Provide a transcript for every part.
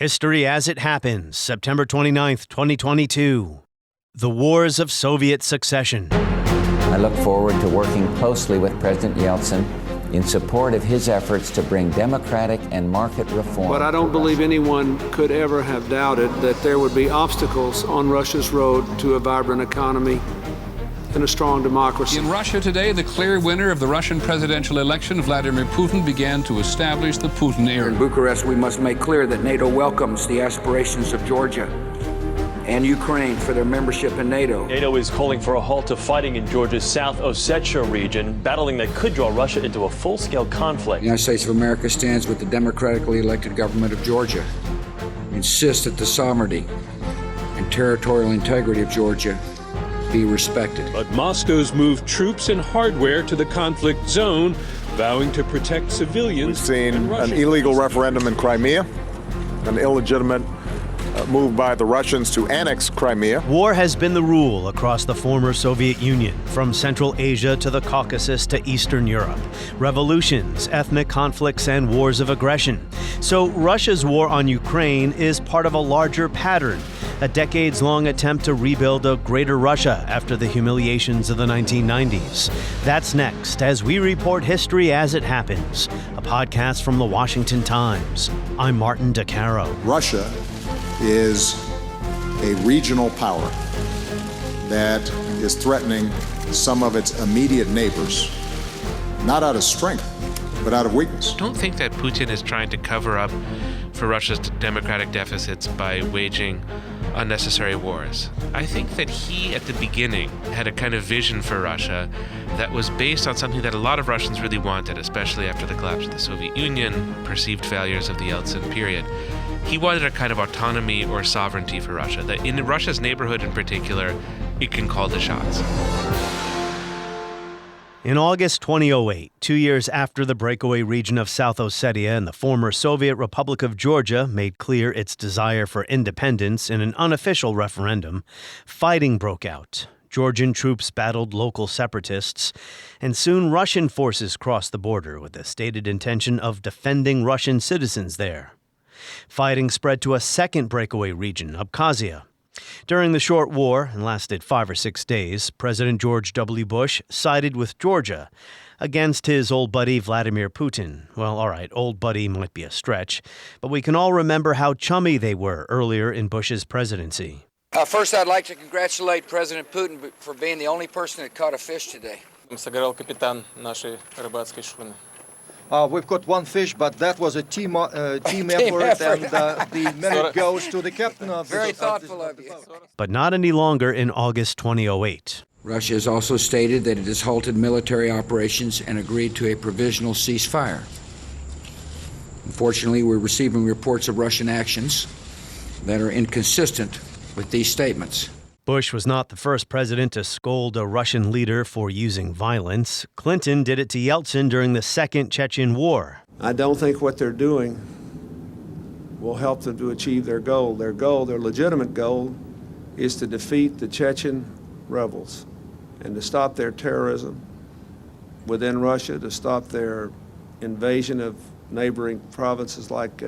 History as it happens, September 29th, 2022. The Wars of Soviet Succession. I look forward to working closely with President Yeltsin in support of his efforts to bring democratic and market reform. But I don't believe anyone could ever have doubted that there would be obstacles on Russia's road to a vibrant economy and a strong democracy. In Russia today, the clear winner of the Russian presidential election, Vladimir Putin, began to establish the Putin era. In Bucharest, we must make clear that NATO welcomes the aspirations of Georgia and Ukraine for their membership in NATO. NATO is calling for a halt to fighting in Georgia's South Ossetia region, battling that could draw Russia into a full-scale conflict. The United States of America stands with the democratically elected government of Georgia. We insist that the sovereignty and territorial integrity of Georgia be respected. But Moscow's moved troops and hardware to the conflict zone, vowing to protect civilians. We've seen an illegal referendum in Crimea, an illegitimate move by the Russians to annex Crimea. War has been the rule across the former Soviet Union, from Central Asia to the Caucasus to Eastern Europe. Revolutions, ethnic conflicts, and wars of aggression. So Russia's war on Ukraine is part of a larger pattern, a decades-long attempt to rebuild a greater Russia after the humiliations of the 1990s. That's next, as we report history as it happens, a podcast from the Washington Times. I'm Martin DeCaro. Russia is a regional power that is threatening some of its immediate neighbors, not out of strength, but out of weakness. I don't think that Putin is trying to cover up for Russia's democratic deficits by waging unnecessary wars. I think that he, at the beginning, had a kind of vision for Russia that was based on something that a lot of Russians really wanted, especially after the collapse of the Soviet Union, perceived failures of the Yeltsin period. He wanted a kind of autonomy or sovereignty for Russia, that in Russia's neighborhood in particular, it can call the shots. In August 2008, 2 years after the breakaway region of South Ossetia and the former Soviet Republic of Georgia made clear its desire for independence in an unofficial referendum, fighting broke out. Georgian troops battled local separatists, and soon Russian forces crossed the border with the stated intention of defending Russian citizens there. Fighting spread to a second breakaway region, Abkhazia. During the short war, and lasted 5 or 6 days, President George W. Bush sided with Georgia against his old buddy Vladimir Putin. Well, all right, old buddy might be a stretch, but we can all remember how chummy they were earlier in Bush's presidency. First, I'd like to congratulate President Putin for being the only person that caught a fish today. We've got one fish, but that was a team effort, and the merit goes to the captain of the... Very thoughtful of you. But not any longer in August 2008. Russia has also stated that it has halted military operations and agreed to a provisional ceasefire. Unfortunately, we're receiving reports of Russian actions that are inconsistent with these statements. Bush was not the first president to scold a Russian leader for using violence. Clinton did it to Yeltsin during the Second Chechen War. I don't think what they're doing will help them to achieve their goal. Their legitimate goal, is to defeat the Chechen rebels and to stop their terrorism within Russia, to stop their invasion of neighboring provinces like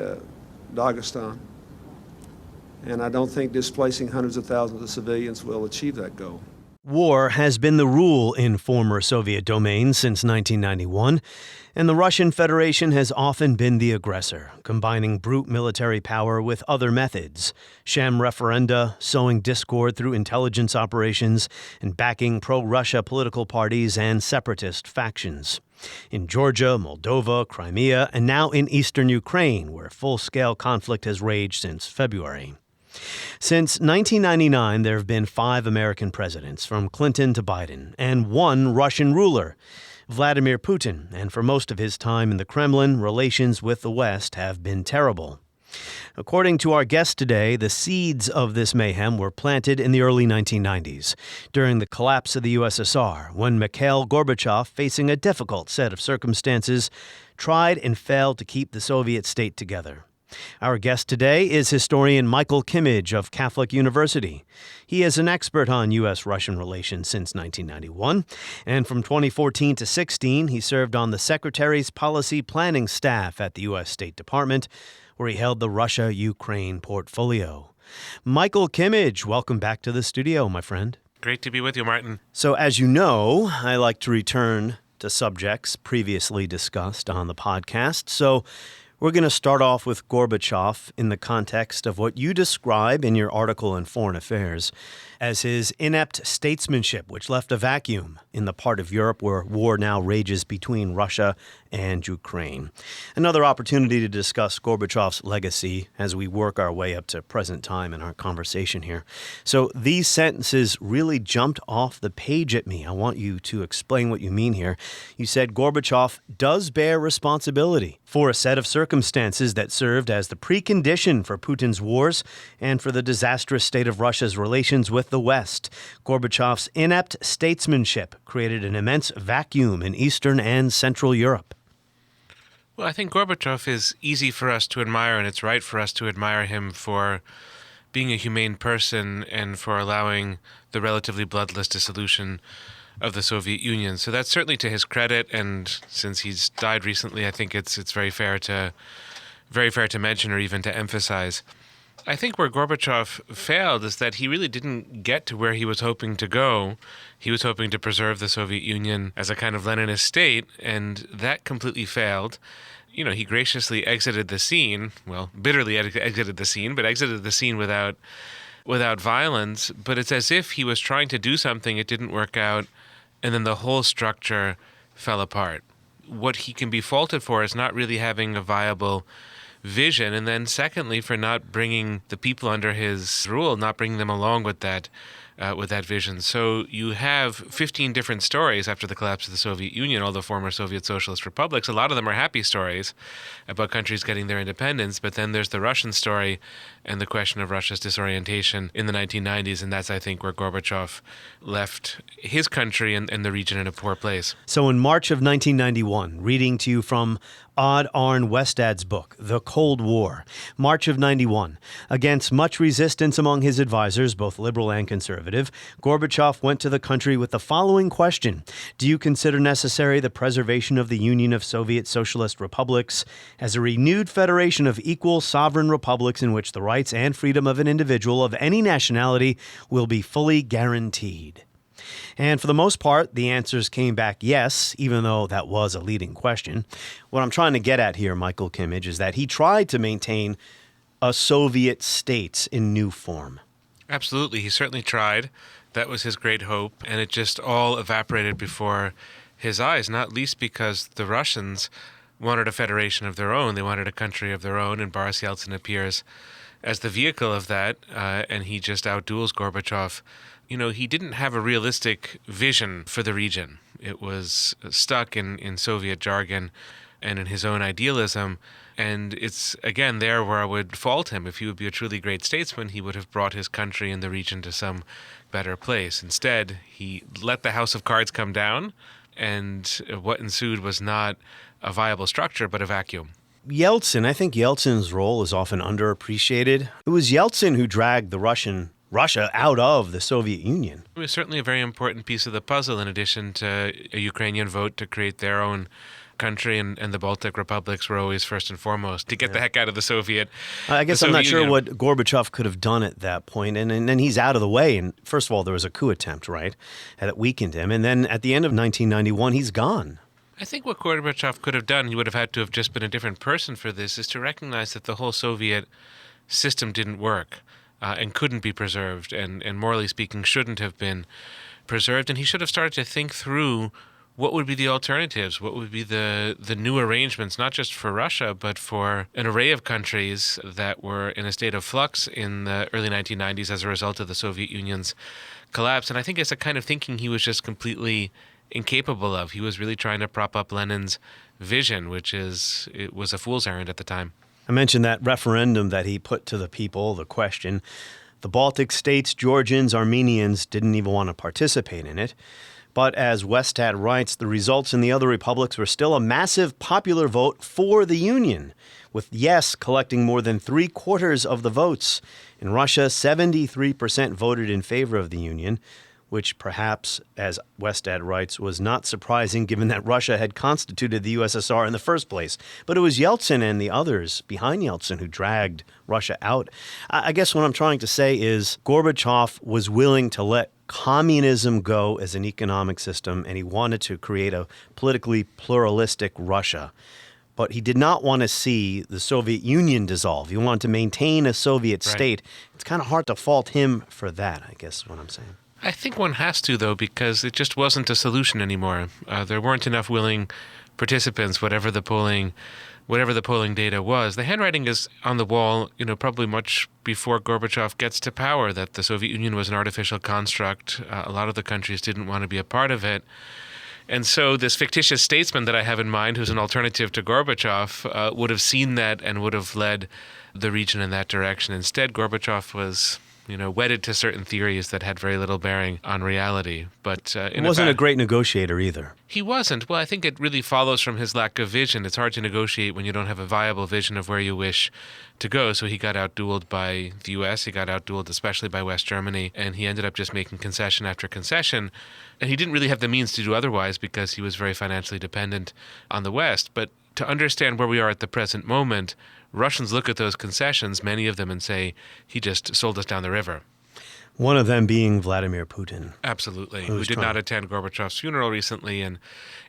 Dagestan. And I don't think displacing hundreds of thousands of civilians will achieve that goal. War has been the rule in former Soviet domains since 1991, and the Russian Federation has often been the aggressor, combining brute military power with other methods, sham referenda, sowing discord through intelligence operations, and backing pro-Russia political parties and separatist factions. In Georgia, Moldova, Crimea, and now in eastern Ukraine, where full-scale conflict has raged since February. Since 1999, there have been 5 American presidents, from Clinton to Biden, and 1 Russian ruler, Vladimir Putin, and for most of his time in the Kremlin, relations with the West have been terrible. According to our guest today, the seeds of this mayhem were planted in the early 1990s, during the collapse of the USSR, when Mikhail Gorbachev, facing a difficult set of circumstances, tried and failed to keep the Soviet state together. Our guest today is historian Michael Kimmage of Catholic University. He is an expert on U.S.-Russian relations since 1991, and from 2014 to 16, he served on the Secretary's policy planning staff at the U.S. State Department, where he held the Russia-Ukraine portfolio. Michael Kimmage, welcome back to the studio, my friend. Great to be with you, Martin. So as you know, I like to return to subjects previously discussed on the podcast. So we're going to start off with Gorbachev in the context of what you describe in your article in Foreign Affairs as his inept statesmanship, which left a vacuum in the part of Europe where war now rages between Russia and Ukraine. Another opportunity to discuss Gorbachev's legacy as we work our way up to present time in our conversation here. So these sentences really jumped off the page at me. I want you to explain what you mean here. You said Gorbachev does bear responsibility for a set of circumstances that served as the precondition for Putin's wars and for the disastrous state of Russia's relations with the West. Gorbachev's inept statesmanship created an immense vacuum in Eastern and Central Europe. Well, I think Gorbachev is easy for us to admire, and it's right for us to admire him for being a humane person and for allowing the relatively bloodless dissolution of the Soviet Union. So that's certainly to his credit, and since he's died recently, I think it's very fair to mention or even to emphasize. I think where Gorbachev failed is that he really didn't get to where he was hoping to go. He was hoping to preserve the Soviet Union as a kind of Leninist state, and that completely failed. You know, he graciously exited the scene, well, bitterly exited the scene, but exited the scene without violence. But it's as if he was trying to do something, it didn't work out, and then the whole structure fell apart. What he can be faulted for is not really having a viable vision, and then secondly, for not bringing the people under his rule, not bringing them along with that vision. So you have 15 different stories after the collapse of the Soviet Union, all the former Soviet socialist republics. A lot of them are happy stories about countries getting their independence, but then there's the Russian story and the question of Russia's disorientation in the 1990s, and that's, I think, where Gorbachev left his country and the region in a poor place. So in March of 1991, reading to you from Odd Arne Westad's book, The Cold War, March of 91. Against much resistance among his advisors, both liberal and conservative, Gorbachev went to the country with the following question: do you consider necessary the preservation of the Union of Soviet Socialist Republics as a renewed federation of equal sovereign republics in which the rights and freedom of an individual of any nationality will be fully guaranteed? And for the most part, the answers came back yes, even though that was a leading question. What I'm trying to get at here, Michael Kimmage, is that he tried to maintain a Soviet state in new form. Absolutely. He certainly tried. That was his great hope, and it just all evaporated before his eyes, not least because the Russians wanted a federation of their own. They wanted a country of their own, and Boris Yeltsin appears as the vehicle of that, and he just outduels Gorbachev. You know, he didn't have a realistic vision for the region. It was stuck in Soviet jargon and in his own idealism. And it's, again, there where I would fault him. If he would be a truly great statesman, he would have brought his country and the region to some better place. Instead, he let the house of cards come down, and what ensued was not a viable structure, but a vacuum. Yeltsin, I think Yeltsin's role is often underappreciated. It was Yeltsin who dragged Russia out of the Soviet Union. It was certainly a very important piece of the puzzle, in addition to a Ukrainian vote to create their own country, and the Baltic republics were always first and foremost to get the heck out of the Soviet I guess I'm not sure what Gorbachev could have done at that point, and then he's out of the way. And first of all, there was a coup attempt, right? That weakened him. And then at the end of 1991, he's gone. I think what Gorbachev could have done, he would have had to have just been a different person for this, is to recognize that the whole Soviet system didn't work. And couldn't be preserved, and morally speaking shouldn't have been preserved. And he should have started to think through what would be the alternatives, what would be the new arrangements, not just for Russia, but for an array of countries that were in a state of flux in the early 1990s as a result of the Soviet Union's collapse. And I think it's a kind of thinking he was just completely incapable of. He was really trying to prop up Lenin's vision, it was a fool's errand at the time. I mentioned that referendum that he put to the people, the question. The Baltic states, Georgians, Armenians didn't even want to participate in it. But as Westad writes, the results in the other republics were still a massive popular vote for the Union, with yes collecting more than 3/4 of the votes. In Russia, 73% voted in favor of the Union, which perhaps, as Westad writes, was not surprising given that Russia had constituted the USSR in the first place. But it was Yeltsin and the others behind Yeltsin who dragged Russia out. I guess what I'm trying to say is Gorbachev was willing to let communism go as an economic system, and he wanted to create a politically pluralistic Russia. But he did not want to see the Soviet Union dissolve. He wanted to maintain a Soviet state. It's kind of hard to fault him for that, I guess is what I'm saying. I think one has to, though, because it just wasn't a solution anymore. There weren't enough willing participants, whatever the polling data was. The handwriting is on the wall, probably much before Gorbachev gets to power, that the Soviet Union was an artificial construct. A lot of the countries didn't want to be a part of it. And so this fictitious statesman that I have in mind, who's an alternative to Gorbachev, would have seen that and would have led the region in that direction. Instead, Gorbachev was wedded to certain theories that had very little bearing on reality. But he wasn't a great negotiator either. He wasn't. Well, I think it really follows from his lack of vision. It's hard to negotiate when you don't have a viable vision of where you wish to go. So he got outdueled by the U.S., he got outdueled especially by West Germany, and he ended up just making concession after concession. And he didn't really have the means to do otherwise because he was very financially dependent on the West. But to understand where we are at the present moment, Russians look at those concessions, many of them, and say, he just sold us down the river. One of them being Vladimir Putin. Absolutely. Who did not attend Gorbachev's funeral recently and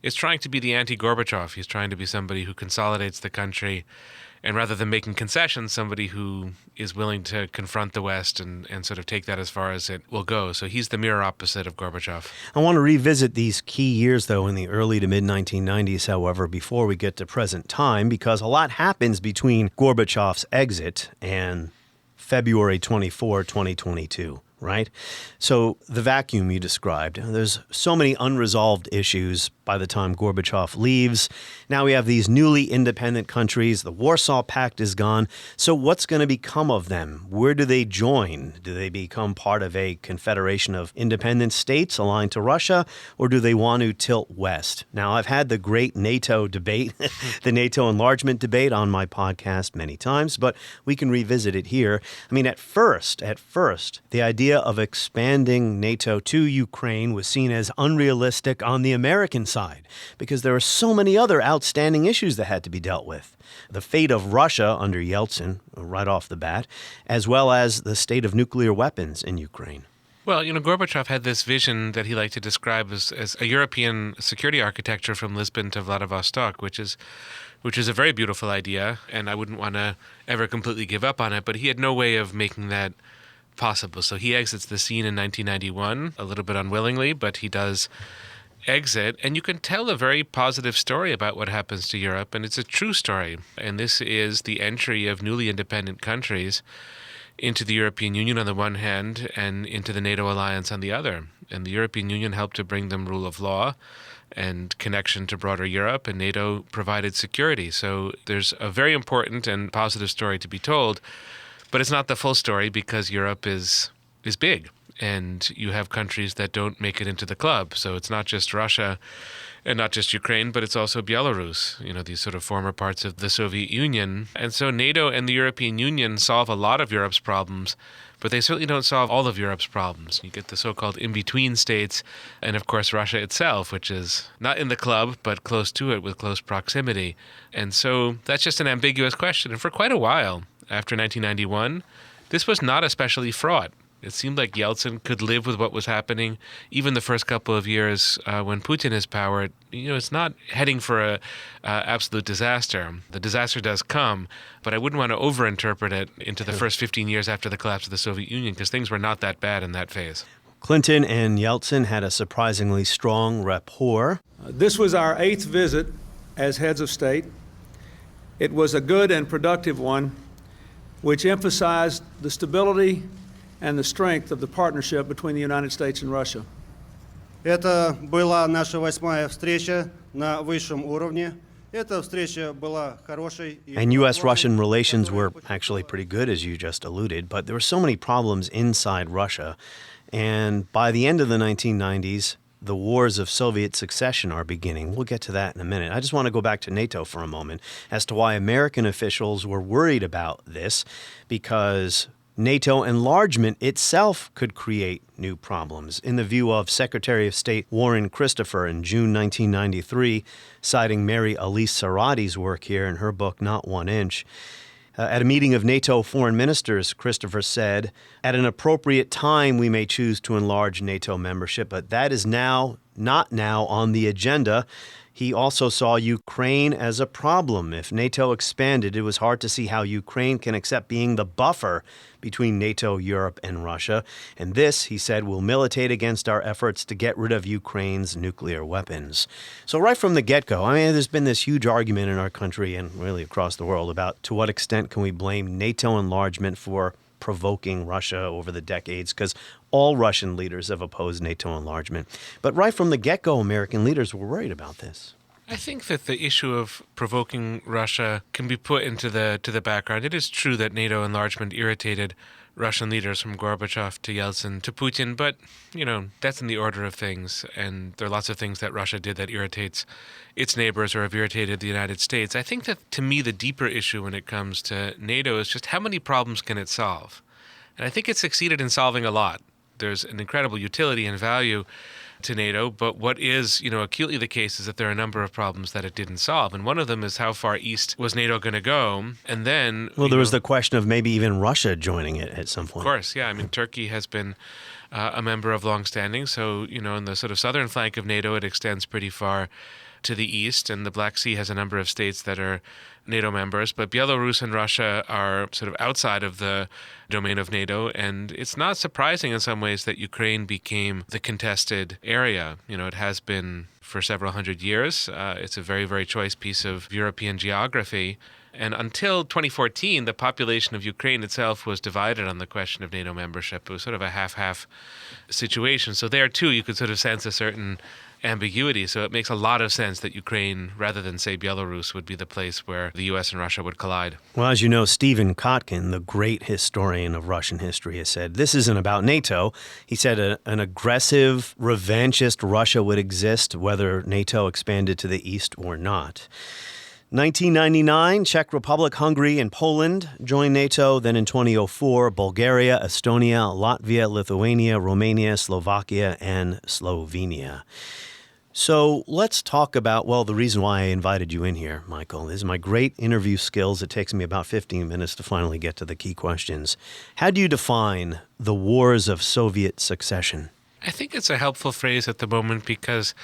is trying to be the anti-Gorbachev. He's trying to be somebody who consolidates the country. And rather than making concessions, somebody who is willing to confront the West and sort of take that as far as it will go. So he's the mirror opposite of Gorbachev. I want to revisit these key years, though, in the early to mid-1990s, however, before we get to present time, because a lot happens between Gorbachev's exit and February 24, 2022. Right? So the vacuum you described, there's so many unresolved issues by the time Gorbachev leaves. Now we have these newly independent countries. The Warsaw Pact is gone. So what's going to become of them? Where do they join? Do they become part of a confederation of independent states aligned to Russia, or do they want to tilt west? Now, I've had the great NATO debate, the NATO enlargement debate on my podcast many times, but we can revisit it here. I mean, at first, the idea of expanding NATO to Ukraine was seen as unrealistic on the American side because there were so many other outstanding issues that had to be dealt with. The fate of Russia under Yeltsin, right off the bat, as well as the state of nuclear weapons in Ukraine. Well, Gorbachev had this vision that he liked to describe as a European security architecture from Lisbon to Vladivostok, which is a very beautiful idea, and I wouldn't want to ever completely give up on it, but he had no way of making that possible. So he exits the scene in 1991, a little bit unwillingly, but he does exit, and you can tell a very positive story about what happens to Europe, and it's a true story. And this is the entry of newly independent countries into the European Union on the one hand and into the NATO alliance on the other. And the European Union helped to bring them rule of law and connection to broader Europe, and NATO provided security. So there's a very important and positive story to be told. But it's not the full story because Europe is big, and you have countries that don't make it into the club. So it's not just Russia and not just Ukraine, but it's also Belarus, these sort of former parts of the Soviet Union. And so NATO and the European Union solve a lot of Europe's problems, but they certainly don't solve all of Europe's problems. You get the so-called in-between states, and of course Russia itself, which is not in the club, but close to it with close proximity. And so that's just an ambiguous question. And for quite a while, after 1991, this was not especially fraught. It seemed like Yeltsin could live with what was happening. Even the first couple of years when Putin is powered, it's not heading for a absolute disaster. The disaster does come, but I wouldn't want to overinterpret it into the first 15 years after the collapse of the Soviet Union, because things were not that bad in that phase. Clinton and Yeltsin had a surprisingly strong rapport. This was our 8th visit as heads of state. It was a good and productive one, which emphasized the stability and the strength of the partnership between the United States and Russia. Это была наша 8-я встреча на высшем уровне. Эта встреча была хорошей. And U.S.-Russian relations were actually pretty good, as you just alluded, but there were so many problems inside Russia. And by the end of the 1990s, the wars of Soviet succession are beginning. We'll get to that in a minute. I just want to go back to NATO for a moment as to why American officials were worried about this, because NATO enlargement itself could create new problems, in the view of Secretary of State Warren Christopher in June 1993, citing Mary Elise Sarati's work here in her book, Not One Inch. At a meeting of NATO foreign ministers, Christopher said, "At an appropriate time, we may choose to enlarge NATO membership, but that is not now on the agenda." He also saw Ukraine as a problem. If NATO expanded, it was hard to see how Ukraine can accept being the buffer between NATO, Europe, and Russia. And this, he said, will militate against our efforts to get rid of Ukraine's nuclear weapons. So right from the get-go, I mean, there's been this huge argument in our country and really across the world about to what extent can we blame NATO enlargement for provoking Russia over the decades, because all Russian leaders have opposed NATO enlargement. But right from the get-go, American leaders were worried about this. I think that the issue of provoking Russia can be put into the background. It is true that NATO enlargement irritated Russian leaders from Gorbachev to Yeltsin to Putin, but, that's in the order of things, and there are lots of things that Russia did that irritates its neighbors or have irritated the United States. I think that, to me, the deeper issue when it comes to NATO is just how many problems can it solve? And I think it succeeded in solving a lot. There's an incredible utility and value to NATO, but what is, acutely the case is that there are a number of problems that it didn't solve. And one of them is how far east was NATO going to go? And then... Well, there was the question of maybe even Russia joining it at some point. Of course, yeah. I mean, Turkey has been a member of longstanding, so, in the sort of southern flank of NATO, it extends pretty far to the east, and the Black Sea has a number of states that are NATO members, but Belarus and Russia are sort of outside of the domain of NATO, and it's not surprising in some ways that Ukraine became the contested area. It has been for several hundred years. It's a very, very choice piece of European geography. And until 2014, the population of Ukraine itself was divided on the question of NATO membership. It was sort of a half-half situation. So there, too, you could sort of sense a certain ambiguity. So it makes a lot of sense that Ukraine, rather than, say, Belarus, would be the place where the U.S. and Russia would collide. Well, as you know, Stephen Kotkin, the great historian of Russian history, has said, this isn't about NATO. He said an aggressive, revanchist Russia would exist whether NATO expanded to the east or not. 1999, Czech Republic, Hungary, and Poland joined NATO. Then in 2004, Bulgaria, Estonia, Latvia, Lithuania, Romania, Slovakia, and Slovenia. So let's talk about, the reason why I invited you in here, Michael, is my great interview skills. It takes me about 15 minutes to finally get to the key questions. How do you define the wars of Soviet succession? I think it's a helpful phrase at the moment because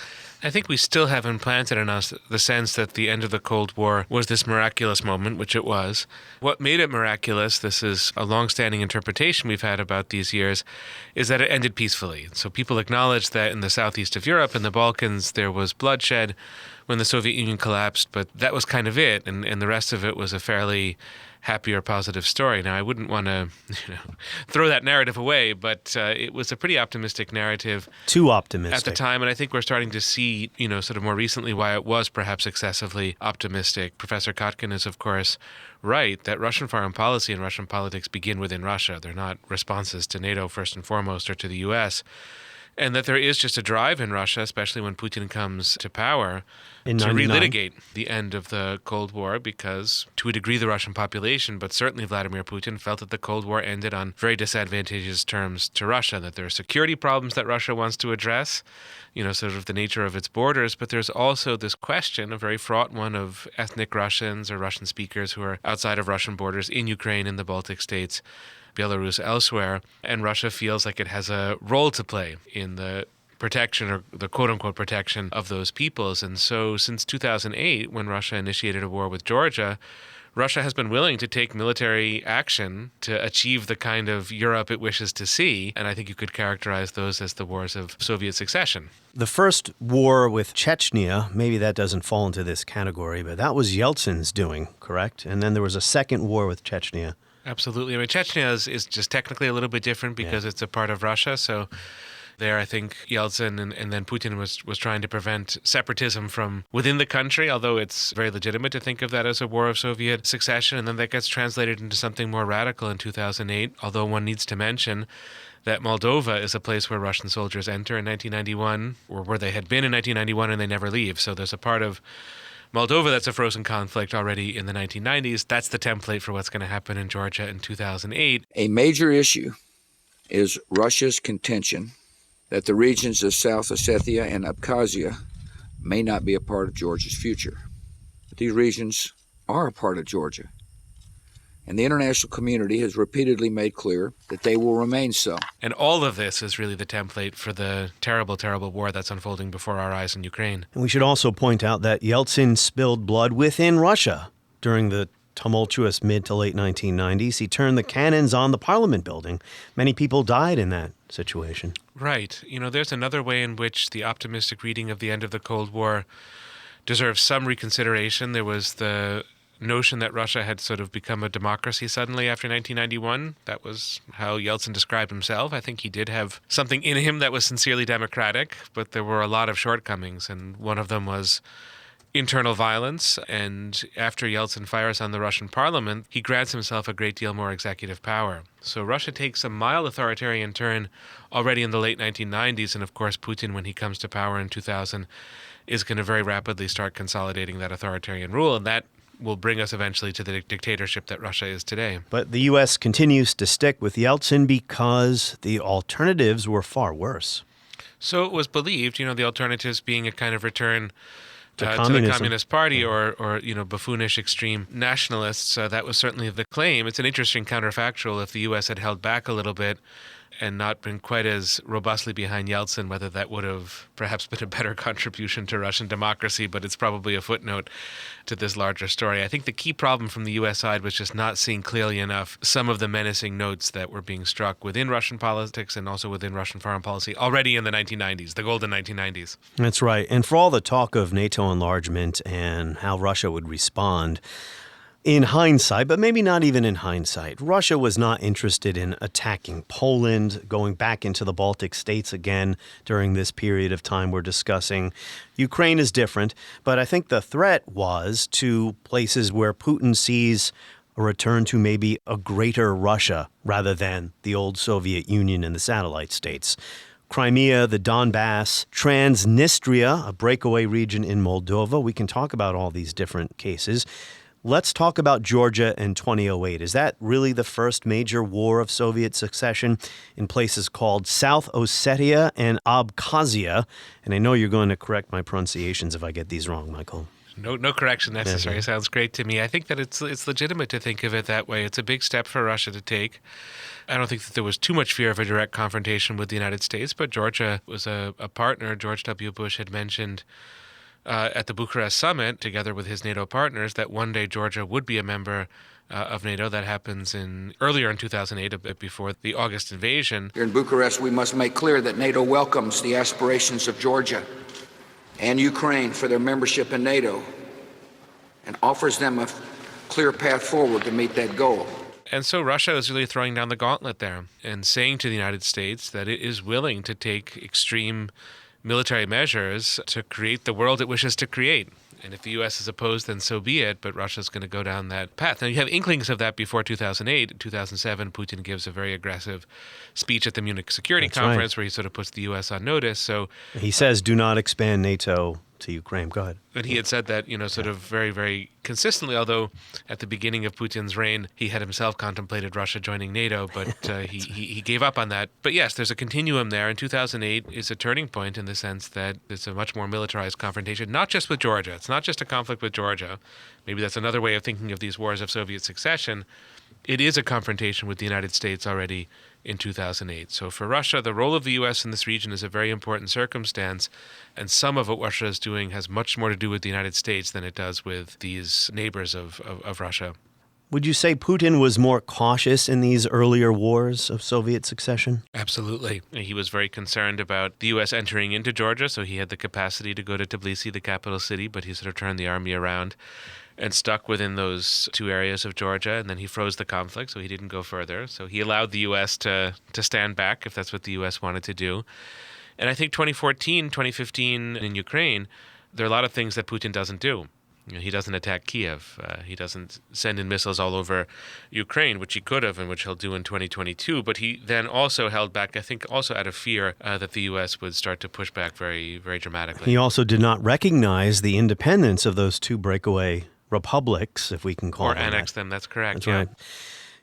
I think we still have implanted in us the sense that the end of the Cold War was this miraculous moment, which it was. What made it miraculous, this is a long-standing interpretation we've had about these years, is that it ended peacefully. So people acknowledge that in the southeast of Europe and the Balkans there was bloodshed when the Soviet Union collapsed, but that was kind of it, and the rest of it was a fairly happy or positive story. Now, I wouldn't want to throw that narrative away, but it was a pretty optimistic narrative. Too optimistic. At the time, and I think we're starting to see, sort of more recently why it was perhaps excessively optimistic. Professor Kotkin is, of course, right that Russian foreign policy and Russian politics begin within Russia. They're not responses to NATO first and foremost or to the U.S., and that there is just a drive in Russia, especially when Putin comes to power, to relitigate the end of the Cold War because, to a degree, the Russian population, but certainly Vladimir Putin, felt that the Cold War ended on very disadvantageous terms to Russia, that there are security problems that Russia wants to address, sort of the nature of its borders, but there's also this question, a very fraught one, of ethnic Russians or Russian speakers who are outside of Russian borders in Ukraine, in the Baltic states, Belarus, elsewhere, and Russia feels like it has a role to play in the protection or the quote-unquote protection of those peoples. And so since 2008, when Russia initiated a war with Georgia, Russia has been willing to take military action to achieve the kind of Europe it wishes to see, and I think you could characterize those as the wars of Soviet succession. The first war with Chechnya, maybe that doesn't fall into this category, but that was Yeltsin's doing, correct? And then there was a second war with Chechnya. Absolutely. I mean, Chechnya is just technically a little bit different because it's a part of Russia. So there, I think Yeltsin and then Putin was trying to prevent separatism from within the country, although it's very legitimate to think of that as a war of Soviet succession. And then that gets translated into something more radical in 2008, although one needs to mention that Moldova is a place where Russian soldiers enter in 1991, or where they had been in 1991, and they never leave. So there's a part of Moldova, that's a frozen conflict already in the 1990s. That's the template for what's going to happen in Georgia in 2008. A major issue is Russia's contention that the regions of South Ossetia and Abkhazia may not be a part of Georgia's future. But these regions are a part of Georgia, and the international community has repeatedly made clear that they will remain so. And all of this is really the template for the terrible, terrible war that's unfolding before our eyes in Ukraine. And we should also point out that Yeltsin spilled blood within Russia during the tumultuous mid to late 1990s. He turned the cannons on the parliament building. Many people died in that situation. Right. There's another way in which the optimistic reading of the end of the Cold War deserves some reconsideration. There was the notion that Russia had sort of become a democracy suddenly after 1991. That was how Yeltsin described himself. I think he did have something in him that was sincerely democratic, but there were a lot of shortcomings, and one of them was internal violence. And after Yeltsin fires on the Russian parliament, he grants himself a great deal more executive power. So Russia takes a mild authoritarian turn already in the late 1990s, and of course Putin, when he comes to power in 2000, is going to very rapidly start consolidating that authoritarian rule, and that will bring us eventually to the dictatorship that Russia is today. But the U.S. continues to stick with Yeltsin because the alternatives were far worse. So it was believed, the alternatives being a kind of return to the Communist Party or buffoonish extreme nationalists. That was certainly the claim. It's an interesting counterfactual. If the U.S. had held back a little bit and not been quite as robustly behind Yeltsin, whether that would have perhaps been a better contribution to Russian democracy, but it's probably a footnote to this larger story. I think the key problem from the U.S. side was just not seeing clearly enough some of the menacing notes that were being struck within Russian politics and also within Russian foreign policy already in the 1990s, the golden 1990s. That's right. And for all the talk of NATO enlargement and how Russia would respond, in hindsight, but maybe not even in hindsight, Russia was not interested in attacking Poland, going back into the Baltic states again during this period of time we're discussing. Ukraine is different, but I think the threat was to places where Putin sees a return to maybe a greater Russia rather than the old Soviet Union and the satellite states. Crimea, the Donbas, Transnistria, a breakaway region in Moldova. We can talk about all these different cases. Let's talk about Georgia in 2008. Is that really the first major war of Soviet succession in places called South Ossetia and Abkhazia? And I know you're going to correct my pronunciations if I get these wrong, Michael. No correction necessary. Okay. Sounds great to me. I think that it's legitimate to think of it that way. It's a big step for Russia to take. I don't think that there was too much fear of a direct confrontation with the United States, but Georgia was a partner. George W. Bush had mentioned at the Bucharest summit, together with his NATO partners, that one day Georgia would be a member of NATO. That happens earlier in 2008, a bit before the August invasion. Here in Bucharest, we must make clear that NATO welcomes the aspirations of Georgia and Ukraine for their membership in NATO and offers them a clear path forward to meet that goal. And so Russia is really throwing down the gauntlet there and saying to the United States that it is willing to take extreme military measures to create the world it wishes to create. And if the U.S. is opposed, then so be it, but Russia's going to go down that path. Now, you have inklings of that before 2008. In 2007, Putin gives a very aggressive speech at the Munich Security Conference where he sort of puts the U.S. on notice. So he says, do not expand NATO to Ukraine. Go ahead. But he had said that, sort of very, very consistently, although at the beginning of Putin's reign, he had himself contemplated Russia joining NATO, but he gave up on that. But yes, there's a continuum there, and 2008 is a turning point in the sense that it's a much more militarized confrontation, not just with Georgia. It's not just a conflict with Georgia. Maybe that's another way of thinking of these wars of Soviet succession. It is a confrontation with the United States already in 2008. So for Russia, the role of the U.S. in this region is a very important circumstance, and some of what Russia is doing has much more to do with the United States than it does with these neighbors of Russia. Would you say Putin was more cautious in these earlier wars of Soviet succession? Absolutely. He was very concerned about the U.S. entering into Georgia, so he had the capacity to go to Tbilisi, the capital city, but he sort of turned the army around and stuck within those two areas of Georgia, and then he froze the conflict, so he didn't go further. So he allowed the U.S. to stand back if that's what the U.S. wanted to do. And I think 2014, 2015 in Ukraine, there are a lot of things that Putin doesn't do. He doesn't attack Kiev. He doesn't send in missiles all over Ukraine, which he could have and which he'll do in 2022. But he then also held back, I think, also out of fear that the U.S. would start to push back very, very dramatically. He also did not recognize the independence of those two breakaway republics, if we can call them that. Or annex them, that's correct. That's right.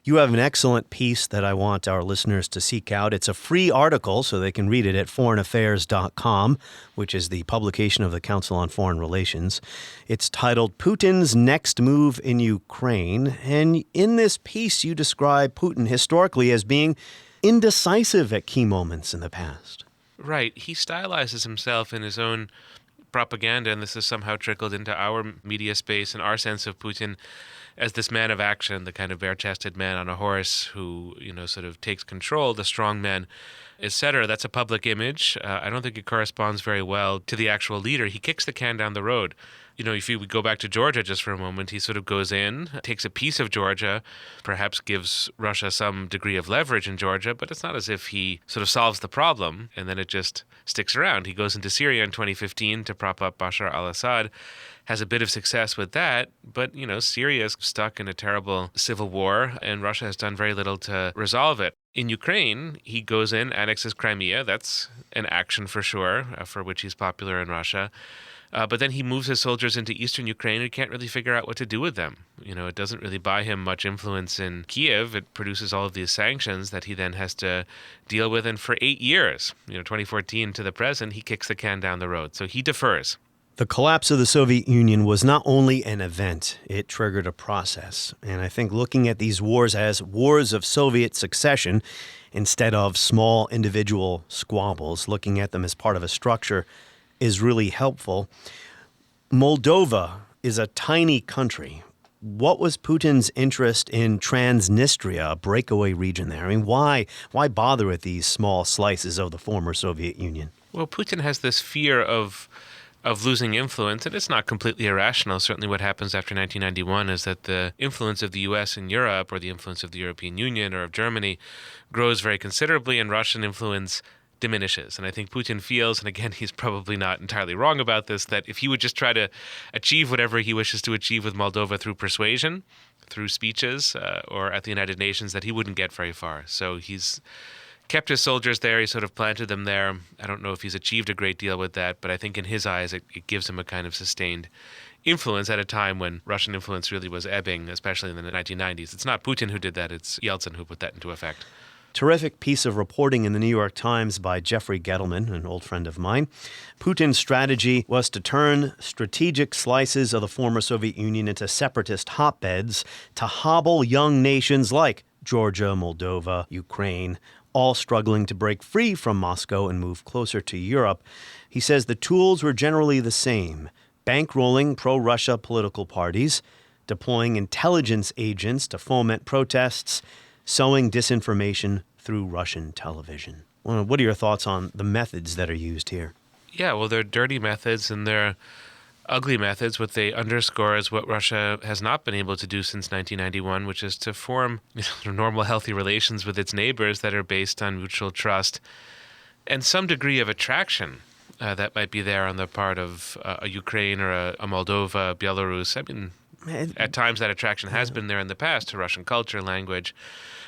You have an excellent piece that I want our listeners to seek out. It's a free article, so they can read it at foreignaffairs.com, which is the publication of the Council on Foreign Relations. It's titled Putin's Next Move in Ukraine. And in this piece, you describe Putin historically as being indecisive at key moments in the past. Right. He stylizes himself in his own propaganda, and this has somehow trickled into our media space and our sense of Putin as this man of action, the kind of bare-chested man on a horse who, sort of takes control, the strong man, etc. That's a public image. I don't think it corresponds very well to the actual leader. He kicks the can down the road. If we go back to Georgia just for a moment, he sort of goes in, takes a piece of Georgia, perhaps gives Russia some degree of leverage in Georgia, but it's not as if he sort of solves the problem and then it just sticks around. He goes into Syria in 2015 to prop up Bashar al-Assad, has a bit of success with that, but, Syria is stuck in a terrible civil war, and Russia has done very little to resolve it. In Ukraine, he goes in, annexes Crimea. That's an action for sure, for which he's popular in Russia. But then he moves his soldiers into eastern Ukraine and he can't really figure out what to do with them. It doesn't really buy him much influence in Kiev. It produces all of these sanctions that he then has to deal with. And for 8 years, 2014 to the present, he kicks the can down the road. So he defers. The collapse of the Soviet Union was not only an event, it triggered a process. And I think looking at these wars as wars of Soviet succession instead of small individual squabbles, looking at them as part of a structure is really helpful. Moldova is a tiny country. What was Putin's interest in Transnistria, a breakaway region there? I mean, why bother with these small slices of the former Soviet Union? Well, Putin has this fear of losing influence, and it's not completely irrational. Certainly what happens after 1991 is that the influence of the U.S. in Europe, or the influence of the European Union or of Germany, grows very considerably, and Russian influence diminishes. And I think Putin feels, and again, he's probably not entirely wrong about this, that if he would just try to achieve whatever he wishes to achieve with Moldova through persuasion, through speeches, or at the United Nations, that he wouldn't get very far. So he's kept his soldiers there. He sort of planted them there. I don't know if he's achieved a great deal with that, but I think in his eyes it gives him a kind of sustained influence at a time when Russian influence really was ebbing, especially in the 1990s. It's not Putin who did that, it's Yeltsin who put that into effect. Terrific piece of reporting in the New York Times by Jeffrey Gettleman, an old friend of mine. Putin's strategy was to turn strategic slices of the former Soviet Union into separatist hotbeds to hobble young nations like Georgia, Moldova, Ukraine, all struggling to break free from Moscow and move closer to Europe. He says the tools were generally the same: bankrolling pro-Russia political parties, deploying intelligence agents to foment protests, sowing disinformation through Russian television. Well, what are your thoughts on the methods that are used here? Yeah, well, they're dirty methods and they're ugly methods. What they underscore is what Russia has not been able to do since 1991, which is to form normal, healthy relations with its neighbors that are based on mutual trust and some degree of attraction that might be there on the part of a Ukraine or a Moldova, Belarus. I mean, at times that attraction has been there in the past to Russian culture, language,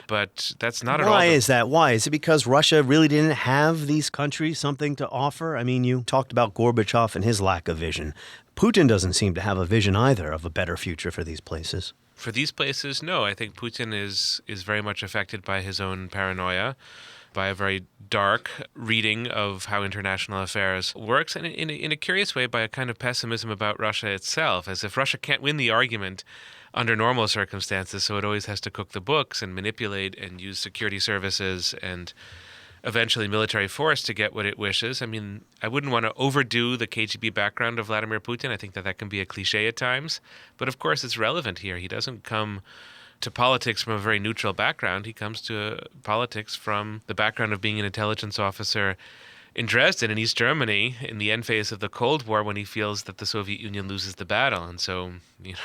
but that's not at all. Why is that? Why? Is it because Russia really didn't have these countries something to offer? I mean, you talked about Gorbachev and his lack of vision. Putin doesn't seem to have a vision either of a better future for these places. For these places, no. I think Putin is very much affected by his own paranoia, by a very dark reading of how international affairs works, and in a curious way by a kind of pessimism about Russia itself, as if Russia can't win the argument under normal circumstances, so it always has to cook the books and manipulate and use security services and eventually military force to get what it wishes. I mean, I wouldn't want to overdo the KGB background of Vladimir Putin. I think that can be a cliche at times, but of course it's relevant here. He doesn't come to politics from a very neutral background. He comes to politics from the background of being an intelligence officer in Dresden in East Germany in the end phase of the Cold War when he feels that the Soviet Union loses the battle. And so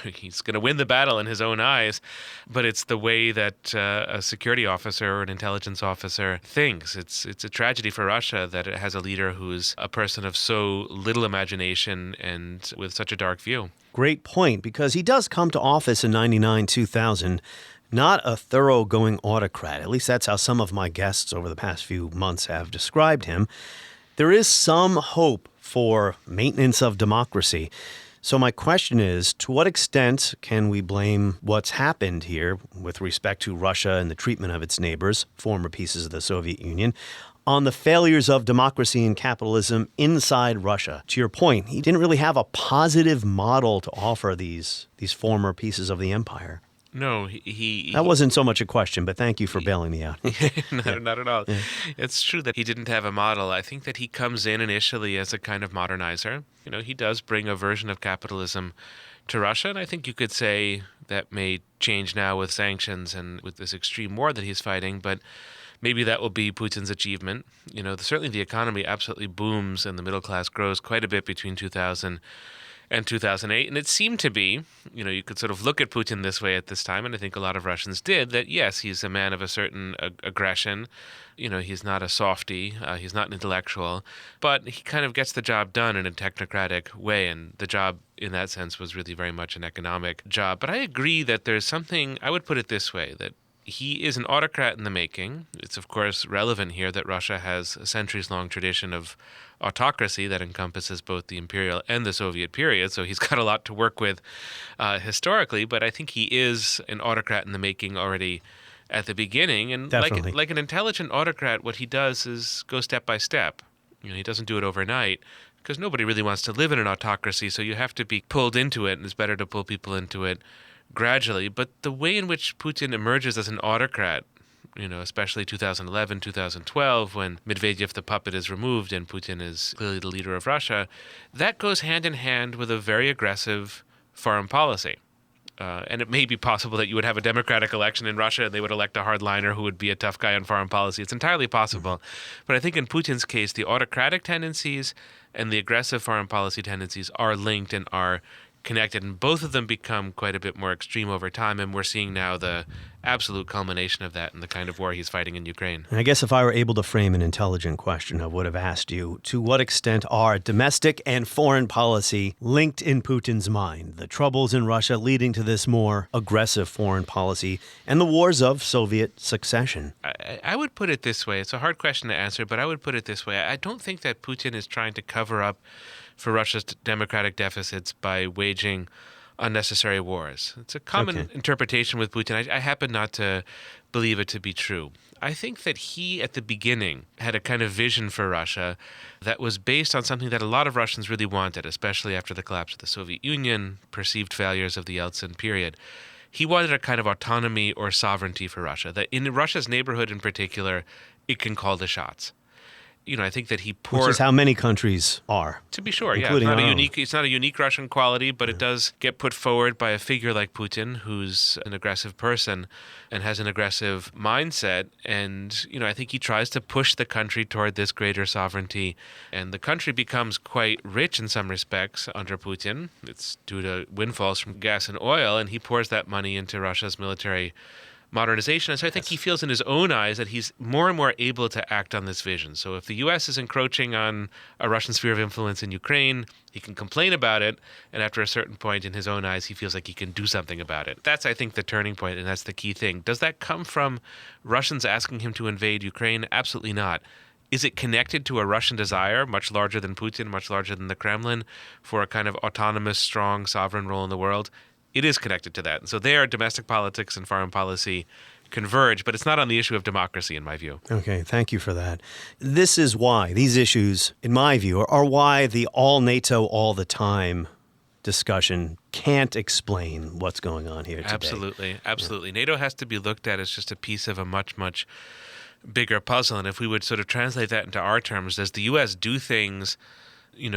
he's going to win the battle in his own eyes, but it's the way that a security officer or an intelligence officer thinks. It's a tragedy for Russia that it has a leader who's a person of so little imagination and with such a dark view. Great point, because he does come to office in 99-2000, not a thoroughgoing autocrat. At least that's how some of my guests over the past few months have described him. There is some hope for maintenance of democracy. So my question is, to what extent can we blame what's happened here with respect to Russia and the treatment of its neighbors, former pieces of the Soviet Union, on the failures of democracy and capitalism inside Russia? To your point, he didn't really have a positive model to offer these former pieces of the empire. No, he that wasn't so much a question, but thank you for bailing me out. Not at all. Yeah. It's true that he didn't have a model. I think that he comes in initially as a kind of modernizer. He does bring a version of capitalism to Russia, and I think you could say that may change now with sanctions and with this extreme war that he's fighting, but maybe that will be Putin's achievement. Certainly the economy absolutely booms and the middle class grows quite a bit between 2000 and 2008. And it seemed to be, you could sort of look at Putin this way at this time, and I think a lot of Russians did, that yes, he's a man of a certain aggression. He's not a softie, he's not an intellectual, but he kind of gets the job done in a technocratic way, and the job in that sense was really very much an economic job. But I agree that there's something, I would put it this way, that he is an autocrat in the making. It's, of course, relevant here that Russia has a centuries-long tradition of autocracy that encompasses both the imperial and the Soviet period, so he's got a lot to work with historically, but I think he is an autocrat in the making already at the beginning. And like an intelligent autocrat, what he does is go step by step. He doesn't do it overnight, because nobody really wants to live in an autocracy, so you have to be pulled into it, and it's better to pull people into it gradually. But the way in which Putin emerges as an autocrat, especially 2011, 2012, when Medvedev, the puppet, is removed and Putin is clearly the leader of Russia, that goes hand in hand with a very aggressive foreign policy. And it may be possible that you would have a democratic election in Russia and they would elect a hardliner who would be a tough guy on foreign policy. It's entirely possible. But I think in Putin's case, the autocratic tendencies and the aggressive foreign policy tendencies are linked and are connected, and both of them become quite a bit more extreme over time, and we're seeing now the absolute culmination of that in the kind of war he's fighting in Ukraine. And I guess if I were able to frame an intelligent question, I would have asked you, to what extent are domestic and foreign policy linked in Putin's mind? The troubles in Russia leading to this more aggressive foreign policy and the wars of Soviet succession. I would put it this way. It's a hard question to answer, but I would put it this way. I don't think that Putin is trying to cover up for Russia's democratic deficits by waging unnecessary wars. It's a common interpretation with Putin. I happen not to believe it to be true. I think that he, at the beginning, had a kind of vision for Russia that was based on something that a lot of Russians really wanted, especially after the collapse of the Soviet Union, perceived failures of the Yeltsin period. He wanted a kind of autonomy or sovereignty for Russia, that in Russia's neighborhood in particular, it can call the shots. I think that he poured... Which is how many countries are. To be sure, yeah. It's not a unique Russian quality, but it does get put forward by a figure like Putin, who's an aggressive person and has an aggressive mindset. And, I think he tries to push the country toward this greater sovereignty. And the country becomes quite rich in some respects under Putin. It's due to windfalls from gas and oil, and he pours that money into Russia's military modernization. And so I think he feels in his own eyes that he's more and more able to act on this vision. So if the U.S. is encroaching on a Russian sphere of influence in Ukraine, he can complain about it. And after a certain point in his own eyes, he feels like he can do something about it. That's, I think, the turning point, and that's the key thing. Does that come from Russians asking him to invade Ukraine? Absolutely not. Is it connected to a Russian desire, much larger than Putin, much larger than the Kremlin, for a kind of autonomous, strong, sovereign role in the world? It is connected to that. And so there, domestic politics and foreign policy converge, but it's not on the issue of democracy, in my view. Okay, thank you for that. This is why these issues, in my view, are why the all NATO all the time discussion can't explain what's going on here today. Absolutely. Yeah. NATO has to be looked at as just a piece of a much, much bigger puzzle. And if we would sort of translate that into our terms, does the U.S. do things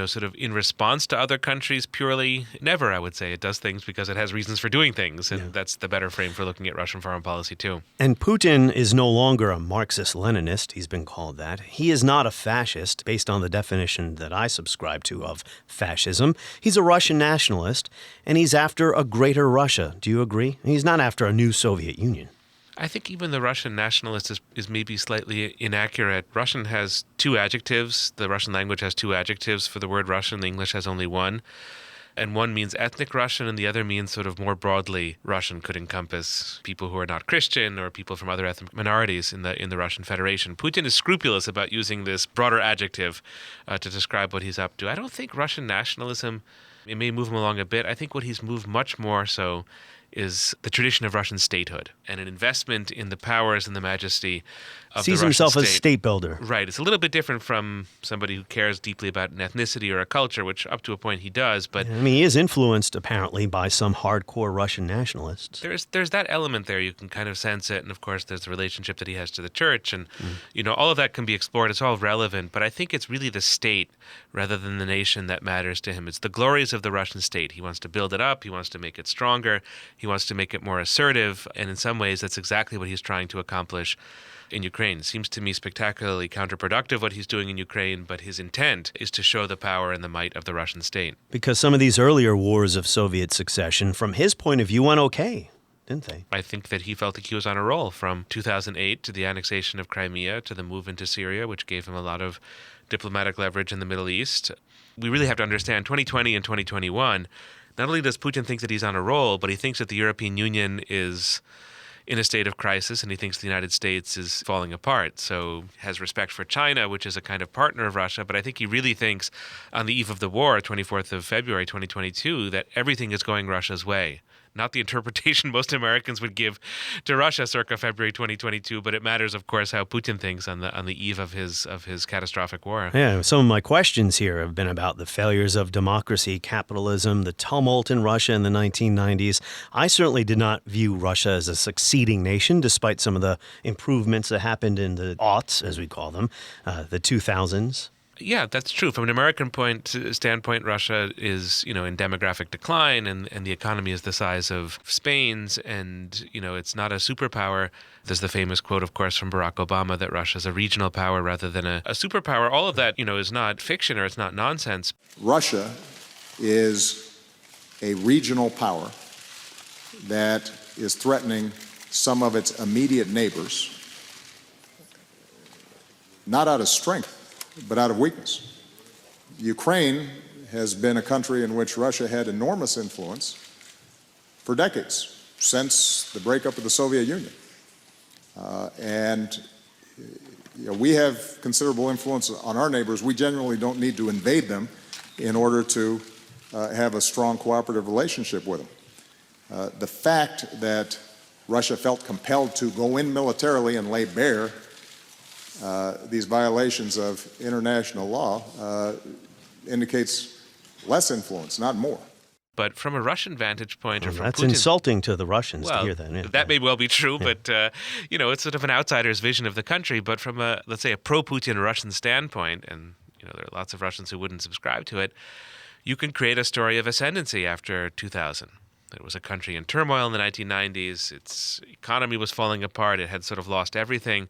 sort of in response to other countries purely. Never, I would say. It does things because it has reasons for doing things, and that's the better frame for looking at Russian foreign policy, too. And Putin is no longer a Marxist-Leninist. He's been called that. He is not a fascist, based on the definition that I subscribe to of fascism. He's a Russian nationalist, and he's after a greater Russia. Do you agree? He's not after a new Soviet Union. I think even the Russian nationalist is maybe slightly inaccurate. Russian has two adjectives. The Russian language has two adjectives for the word Russian. The English has only one. And one means ethnic Russian, and the other means sort of more broadly Russian, could encompass people who are not Christian or people from other ethnic minorities in the Russian Federation. Putin is scrupulous about using this broader adjective to describe what he's up to. I don't think Russian nationalism, it may move him along a bit. I think what he's moved much more so is the tradition of Russian statehood and an investment in the powers and the majesty of the Sees Russian himself state. as state builder. Right. It's a little bit different from somebody who cares deeply about an ethnicity or a culture, which up to a point he does. But I mean, he is influenced, apparently, by some hardcore Russian nationalists. there's that element there. You can kind of sense it. And, of course, there's the relationship that he has to the church. And, all of that can be explored. It's all relevant. But I think it's really the state rather than the nation that matters to him. It's the glories of the Russian state. He wants to build it up. He wants to make it stronger. He wants to make it more assertive. And in some ways, that's exactly what he's trying to accomplish in Ukraine. It seems to me spectacularly counterproductive what he's doing in Ukraine, but his intent is to show the power and the might of the Russian state. Because some of these earlier wars of Soviet succession, from his point of view, went okay, didn't they? I think that he felt like he was on a roll from 2008 to the annexation of Crimea to the move into Syria, which gave him a lot of diplomatic leverage in the Middle East. We really have to understand 2020 and 2021, not only does Putin think that he's on a roll, but he thinks that the European Union is in a state of crisis, and he thinks the United States is falling apart. So has respect for China, which is a kind of partner of Russia, but I think he really thinks on the eve of the war, 24th of February 2022, that everything is going Russia's way. Not the interpretation most Americans would give to Russia circa February 2022, but it matters, of course, how Putin thinks on the eve of his catastrophic war. Yeah, some of my questions here have been about the failures of democracy, capitalism, the tumult in Russia in the 1990s. I certainly did not view Russia as a succeeding nation, despite some of the improvements that happened in the aughts, as we call them, the 2000s. Yeah, that's true. From an American standpoint, Russia is, in demographic decline, and the economy is the size of Spain's, and, it's not a superpower. There's the famous quote, of course, from Barack Obama that Russia is a regional power rather than a superpower. All of that, is not fiction or it's not nonsense. Russia is a regional power that is threatening some of its immediate neighbors, not out of strength, but out of weakness. Ukraine has been a country in which Russia had enormous influence for decades, since the breakup of the Soviet Union. We have considerable influence on our neighbors. We generally don't need to invade them in order to have a strong cooperative relationship with them. The fact that Russia felt compelled to go in militarily and lay bare these violations of international law indicates less influence, not more. But from a Russian vantage point, or from that's Putin's, insulting to the Russians to hear that. Yeah. That may well be true, but it's sort of an outsider's vision of the country. But from let's say a pro-Putin Russian standpoint, and there are lots of Russians who wouldn't subscribe to it, you can create a story of ascendancy after 2000. It was a country in turmoil in the 1990s. Its economy was falling apart. It had sort of lost everything.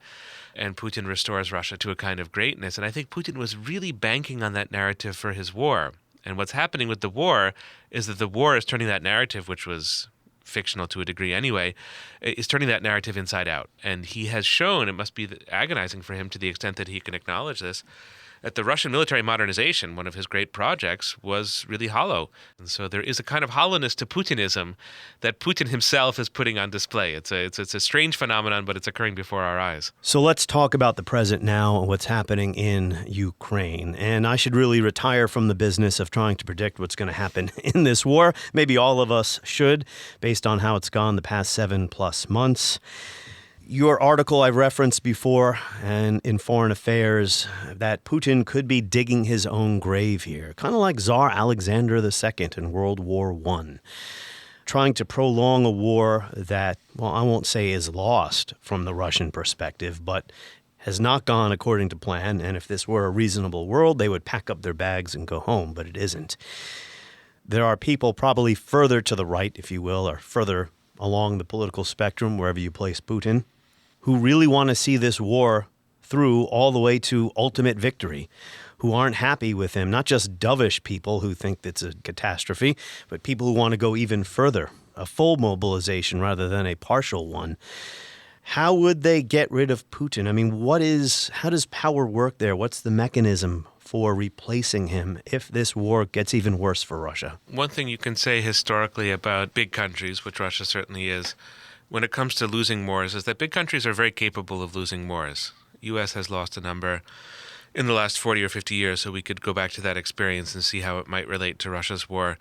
And Putin restores Russia to a kind of greatness. And I think Putin was really banking on that narrative for his war. And what's happening with the war is that the war is turning that narrative, which was fictional to a degree anyway, is turning that narrative inside out. And he has shown, it must be agonizing for him to the extent that he can acknowledge this, that the Russian military modernization, one of his great projects, was really hollow. And so there is a kind of hollowness to Putinism that Putin himself is putting on display. It's a strange phenomenon, but it's occurring before our eyes. So let's talk about the present now and what's happening in Ukraine. And I should really retire from the business of trying to predict what's going to happen in this war. Maybe all of us should, based on how it's gone the past 7+ months. Your article I've referenced before and in Foreign Affairs that Putin could be digging his own grave here, kind of like Tsar Alexander II in World War I, trying to prolong a war that, well, I won't say is lost from the Russian perspective, but has not gone according to plan, and if this were a reasonable world, they would pack up their bags and go home, but it isn't. There are people probably further to the right, if you will, or further along the political spectrum, wherever you place Putin, who really want to see this war through all the way to ultimate victory, who aren't happy with him, not just dovish people who think it's a catastrophe, but people who want to go even further, a full mobilization rather than a partial one. How would they get rid of Putin? I mean, how does power work there? What's the mechanism for replacing him if this war gets even worse for Russia? One thing you can say historically about big countries, which Russia certainly is, when it comes to losing wars, is that big countries are very capable of losing wars. U.S. has lost a number in the last 40 or 50 years, so we could go back to that experience and see how it might relate to Russia's war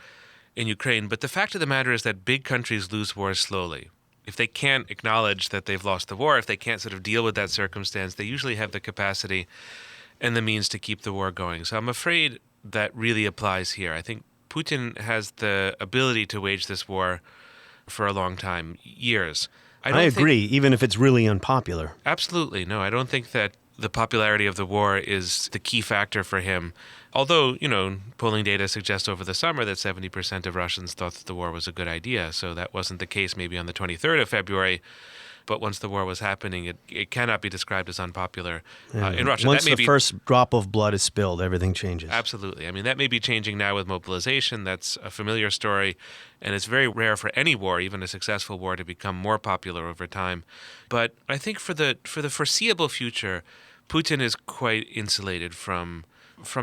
in Ukraine. But the fact of the matter is that big countries lose wars slowly. If they can't acknowledge that they've lost the war, if they can't sort of deal with that circumstance, they usually have the capacity and the means to keep the war going. So I'm afraid that really applies here. I think Putin has the ability to wage this war for a long time, years. I agree, even if it's really unpopular. Absolutely. No, I don't think that the popularity of the war is the key factor for him. Although, polling data suggests over the summer that 70% of Russians thought that the war was a good idea. So that wasn't the case maybe on the 23rd of February. But once the war was happening, it cannot be described as unpopular in Russia. Once the first drop of blood is spilled, everything changes. Absolutely. I mean, that may be changing now with mobilization. That's a familiar story. And it's very rare for any war, even a successful war, to become more popular over time. But I think for the foreseeable future, Putin is quite insulated from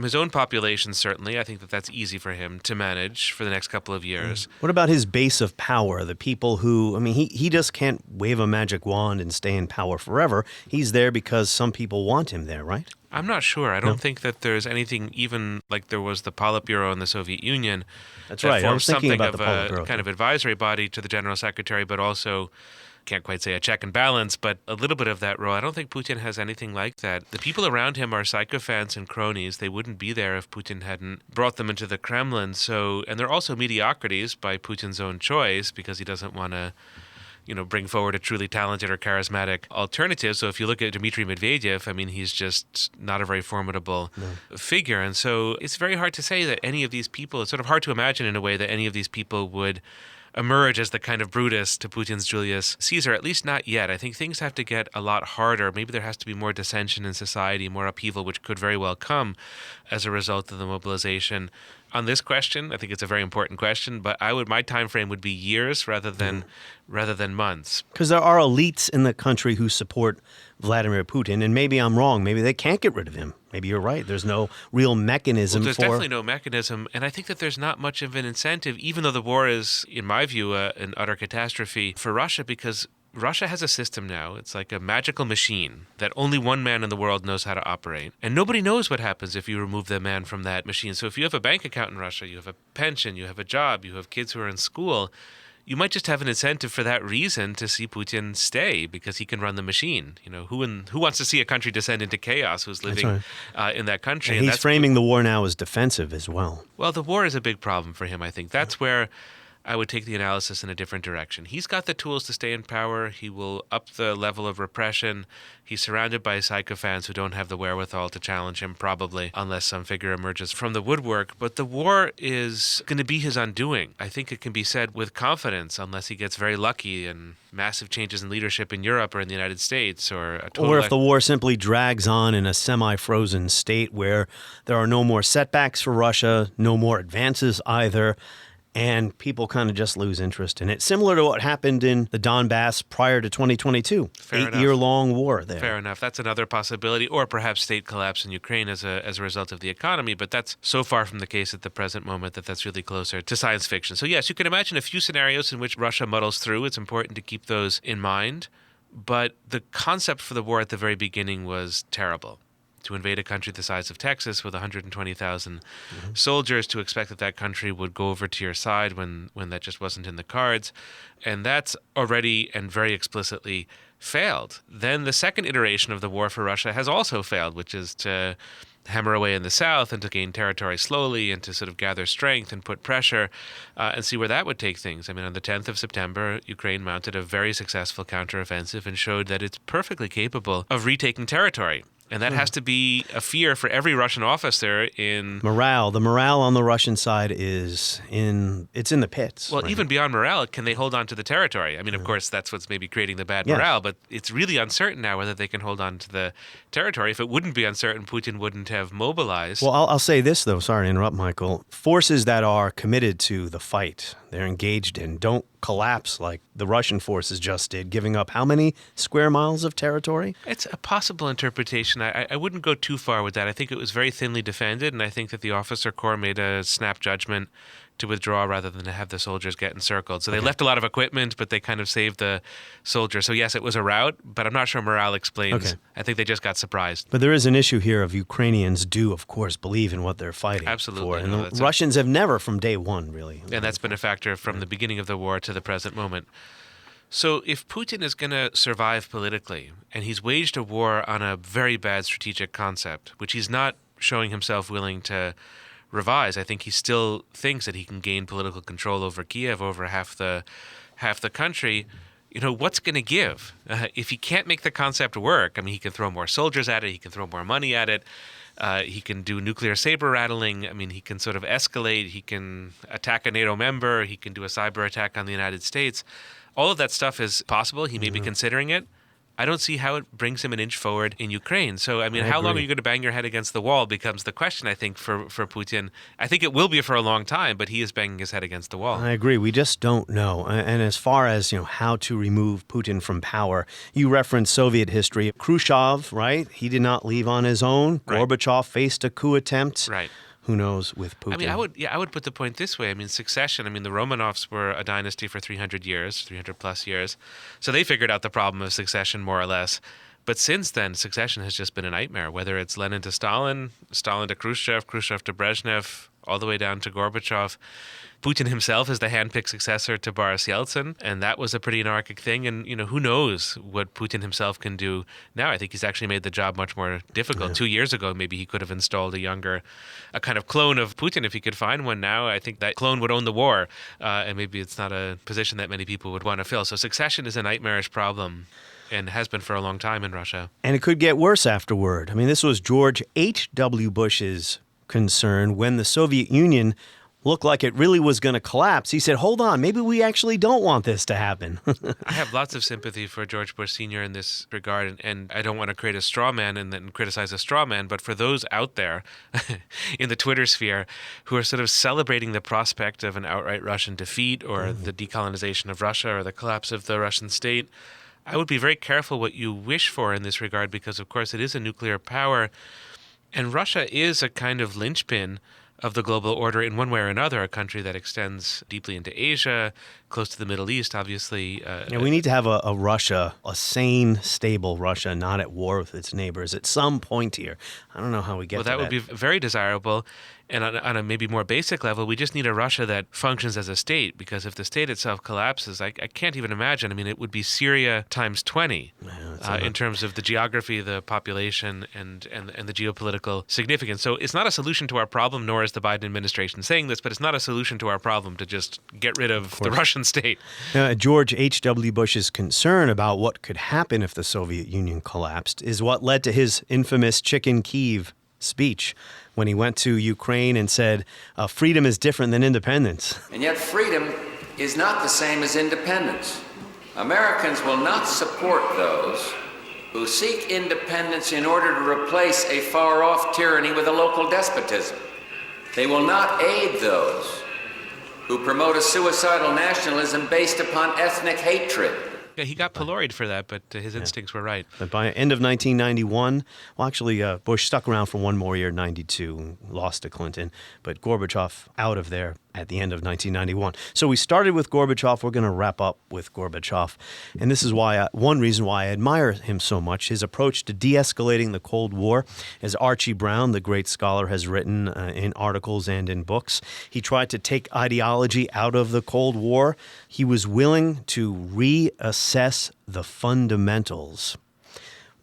his own population, certainly. I think that that's easy for him to manage for the next couple of years. What about his base of power, the people who, he just can't wave a magic wand and stay in power forever. He's there because some people want him there, right? I'm not sure. I don't think that there's anything even like there was the Politburo in the Soviet Union. That's right. I was thinking about the Politburo. A kind of advisory body to the General Secretary, but also, can't quite say a check and balance, but a little bit of that role. I don't think Putin has anything like that. The people around him are sycophants and cronies. They wouldn't be there if Putin hadn't brought them into the Kremlin. And they're also mediocrities by Putin's own choice because he doesn't want to bring forward a truly talented or charismatic alternative. So if you look at Dmitry Medvedev, he's just not a very formidable figure. And so it's very hard to say that any of these people, it's sort of hard to imagine in a way that any of these people would emerge as the kind of Brutus to Putin's Julius Caesar, at least not yet. I think things have to get a lot harder. Maybe there has to be more dissension in society, more upheaval, which could very well come as a result of the mobilization. On this question, I think it's a very important question, but my time frame would be years rather than months. Because there are elites in the country who support Vladimir Putin, and maybe I'm wrong. Maybe they can't get rid of him. Maybe you're right. There's no real mechanism there's definitely no mechanism, and I think that there's not much of an incentive, even though the war is, in my view, an utter catastrophe for Russia, because Russia has a system now. It's like a magical machine that only one man in the world knows how to operate. And nobody knows what happens if you remove the man from that machine. So if you have a bank account in Russia, you have a pension, you have a job, you have kids who are in school, you might just have an incentive for that reason to see Putin stay because he can run the machine. Who wants to see a country descend into chaos who's living in that country? And he's framing the war now as defensive as well. Well, the war is a big problem for him, I think. That's where I would take the analysis in a different direction. He's got the tools to stay in power. He will up the level of repression. He's surrounded by sycophants who don't have the wherewithal to challenge him, probably, unless some figure emerges from the woodwork. But the war is going to be his undoing. I think it can be said with confidence, unless he gets very lucky and massive changes in leadership in Europe or in the United States. Or if the war simply drags on in a semi-frozen state where there are no more setbacks for Russia, no more advances either, and people kind of just lose interest in it. Similar to what happened in the Donbas prior to 2022. Eight-year-long war there. Fair enough. That's another possibility. Or perhaps state collapse in Ukraine as a result of the economy. But that's so far from the case at the present moment that that's really closer to science fiction. So yes, you can imagine a few scenarios in which Russia muddles through. It's important to keep those in mind. But the concept for the war at the very beginning was terrible. To invade a country the size of Texas with 120,000 soldiers, to expect that country would go over to your side when that just wasn't in the cards. And that's already and very explicitly failed. Then the second iteration of the war for Russia has also failed, which is to hammer away in the south and to gain territory slowly and to sort of gather strength and put pressure and see where that would take things. I mean, on the 10th of September, Ukraine mounted a very successful counteroffensive and showed that it's perfectly capable of retaking territory. And that has to be a fear for every Russian officer in... Morale. The morale on the Russian side is in the pits. Well, even beyond morale, can they hold on to the territory? I mean, of course, that's what's maybe creating the bad morale, but it's really uncertain now whether they can hold on to the territory. If it wouldn't be uncertain, Putin wouldn't have mobilized. Well, I'll say this, though. Sorry to interrupt, Michael. Forces that are committed to the fight, they're engaged in, don't collapse like the Russian forces just did, giving up how many square miles of territory? It's a possible interpretation. I wouldn't go too far with that. I think it was very thinly defended, and I think that the officer corps made a snap judgment to withdraw rather than to have the soldiers get encircled. So they left a lot of equipment, but they kind of saved the soldiers. So yes, it was a rout, but I'm not sure morale explains. Okay. I think they just got surprised. But there is an issue here of Ukrainians do, of course, believe in what they're fighting Absolutely. for. And No, the Russians have never, from day one, really. And that's been a factor from the beginning of the war to the present moment. So if Putin is going to survive politically, and he's waged a war on a very bad strategic concept, which he's not showing himself willing to revise, I think he still thinks that he can gain political control over Kiev, over half the country. You know, what's going to give? If he can't make the concept work, I mean, he can throw more soldiers at it, he can throw more money at it, he can do nuclear saber rattling. I mean, he can sort of escalate, he can attack a NATO member, he can do a cyber attack on the United States. All of that stuff is possible. He may be considering it. I don't see how it brings him an inch forward in Ukraine. So, I mean, how long are you going to bang your head against the wall becomes the question, I think, for Putin. I think it will be for a long time, but he is banging his head against the wall. I agree. We just don't know. And as far as, how to remove Putin from power, you referenced Soviet history. Khrushchev, right? He did not leave on his own. Right. Gorbachev faced a coup attempt. Right. Who knows with Putin? I mean, I would put the point this way. I mean, succession. I mean, the Romanovs were a dynasty for 300 years, 300 plus years. So they figured out the problem of succession more or less. But since then, succession has just been a nightmare, whether it's Lenin to Stalin, Stalin to Khrushchev, Khrushchev to Brezhnev, all the way down to Gorbachev. Putin himself is the handpicked successor to Boris Yeltsin, and that was a pretty anarchic thing. And, who knows what Putin himself can do now. I think he's actually made the job much more difficult. Yeah. 2 years ago, maybe he could have installed a kind of clone of Putin if he could find one now. I think that clone would own the war, and maybe it's not a position that many people would want to fill. So succession is a nightmarish problem, and has been for a long time in Russia. And it could get worse afterward. I mean, this was George H.W. Bush's concern when the Soviet Union looked like it really was going to collapse. He said, hold on, maybe we actually don't want this to happen. I have lots of sympathy for George Bush Sr. in this regard, and I don't want to create a straw man and then criticize a straw man, but for those out there in the Twitter sphere who are sort of celebrating the prospect of an outright Russian defeat or the decolonization of Russia or the collapse of the Russian state, I would be very careful what you wish for in this regard because, of course, it is a nuclear power, and Russia is a kind of linchpin of the global order in one way or another, a country that extends deeply into Asia, close to the Middle East, obviously. We need to have a Russia, a sane, stable Russia, not at war with its neighbors at some point here. I don't know how we get to that. Well, that would be very desirable. And on a maybe more basic level, we just need a Russia that functions as a state, because if the state itself collapses, I can't even imagine. I mean, it would be Syria times 20 in terms of the geography, the population, and the geopolitical significance. So it's not a solution to our problem, nor is the Biden administration saying this, but it's not a solution to our problem to just get rid of the Russian state. George H.W. Bush's concern about what could happen if the Soviet Union collapsed is what led to his infamous Chicken Kyiv speech when he went to Ukraine and said, freedom is different than independence. And yet freedom is not the same as independence. Americans will not support those who seek independence in order to replace a far-off tyranny with a local despotism. They will not aid those who promote a suicidal nationalism based upon ethnic hatred. Yeah, he got pilloried for that, but his instincts were right. But by the end of 1991, well, actually, Bush stuck around for one more year, 92, lost to Clinton, but Gorbachev out of there at the end of 1991. So we started with Gorbachev. We're going to wrap up with Gorbachev. And this is why one reason why I admire him so much, his approach to de-escalating the Cold War. As Archie Brown, the great scholar, has written in articles and in books, he tried to take ideology out of the Cold War. He was willing to reassess the fundamentals.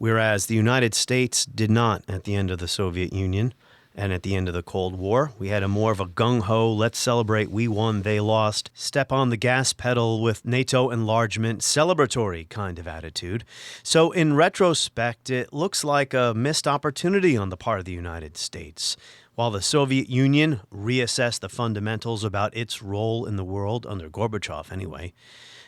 whereas the United States did not at the end of the Soviet Union and at the end of the Cold War. We had a more of a gung-ho, let's celebrate, we won, they lost, step on the gas pedal with NATO enlargement, celebratory kind of attitude. So in retrospect, it looks like a missed opportunity on the part of the United States. While the Soviet Union reassessed the fundamentals about its role in the world, under Gorbachev anyway,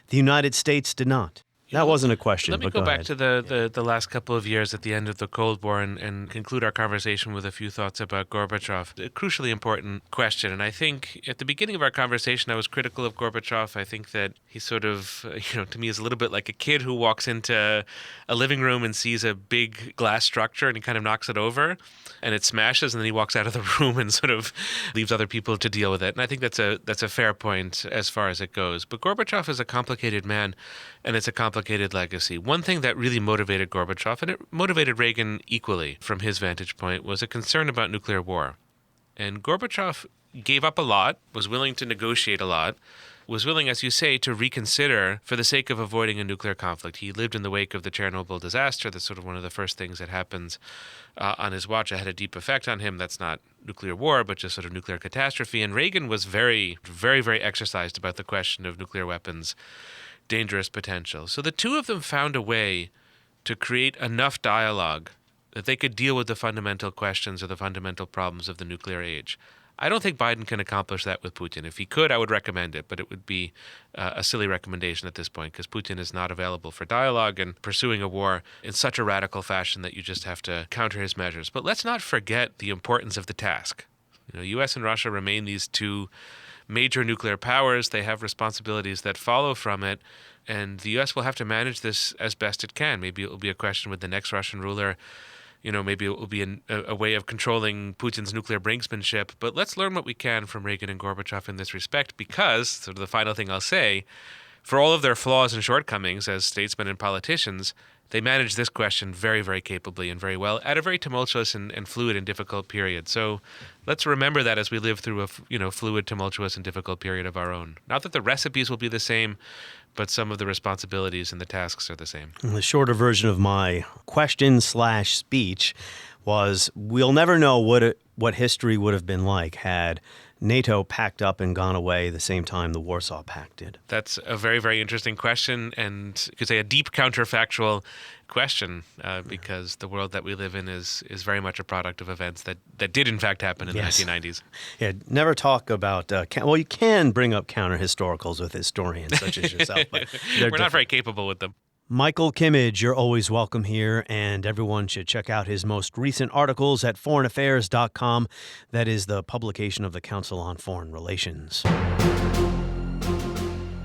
the United States did not. That wasn't a question. Let me go back to the last couple of years at the end of the Cold War and conclude our conversation with a few thoughts about Gorbachev. A crucially important question. And I think at the beginning of our conversation, I was critical of Gorbachev. I think that he sort of, to me is a little bit like a kid who walks into a living room and sees a big glass structure and he kind of knocks it over and it smashes and then he walks out of the room and sort of leaves other people to deal with it. And I think that's a fair point as far as it goes. But Gorbachev is a complicated man and it's a complicated legacy. One thing that really motivated Gorbachev, and it motivated Reagan equally from his vantage point, was a concern about nuclear war. And Gorbachev gave up a lot, was willing to negotiate a lot, was willing, as you say, to reconsider for the sake of avoiding a nuclear conflict. He lived in the wake of the Chernobyl disaster. That's sort of one of the first things that happens on his watch. It had a deep effect on him. That's not nuclear war, but just sort of nuclear catastrophe. And Reagan was very, very, very exercised about the question of nuclear weapons' dangerous potential. So the two of them found a way to create enough dialogue that they could deal with the fundamental questions or the fundamental problems of the nuclear age. I don't think Biden can accomplish that with Putin. If he could, I would recommend it, but it would be a silly recommendation at this point because Putin is not available for dialogue and pursuing a war in such a radical fashion that you just have to counter his measures. But let's not forget the importance of the task. U.S. and Russia remain these two major nuclear powers. They have responsibilities that follow from it, and the U.S. will have to manage this as best it can. Maybe it will be a question with the next Russian ruler. Maybe it will be a way of controlling Putin's nuclear brinksmanship. But let's learn what we can from Reagan and Gorbachev in this respect because, sort of the final thing I'll say, for all of their flaws and shortcomings as statesmen and politicians, they managed this question very, very capably and very well at a very tumultuous and fluid and difficult period. So let's remember that as we live through a fluid, tumultuous, and difficult period of our own. Not that the recipes will be the same, but some of the responsibilities and the tasks are the same. The shorter version of my question/speech was, we'll never know what history would have been like had NATO packed up and gone away the same time the Warsaw Pact did. That's a very, very interesting question, and you could say a deep counterfactual question, because the world that we live in is very much a product of events that did in fact happen in the 1990s. Yeah, never talk about, you can bring up counter-historicals with historians such as yourself, but we're not very capable with them. Michael Kimmage, you're always welcome here, and everyone should check out his most recent articles at foreignaffairs.com. That is the publication of the Council on Foreign Relations.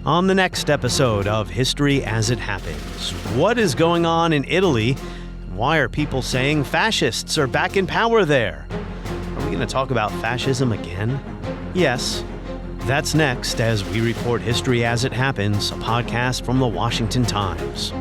On the next episode of History as It Happens, what is going on in Italy? Why are people saying fascists are back in power there? Are we going to talk about fascism again? Yes. That's next as we report History as It Happens, a podcast from the Washington Times.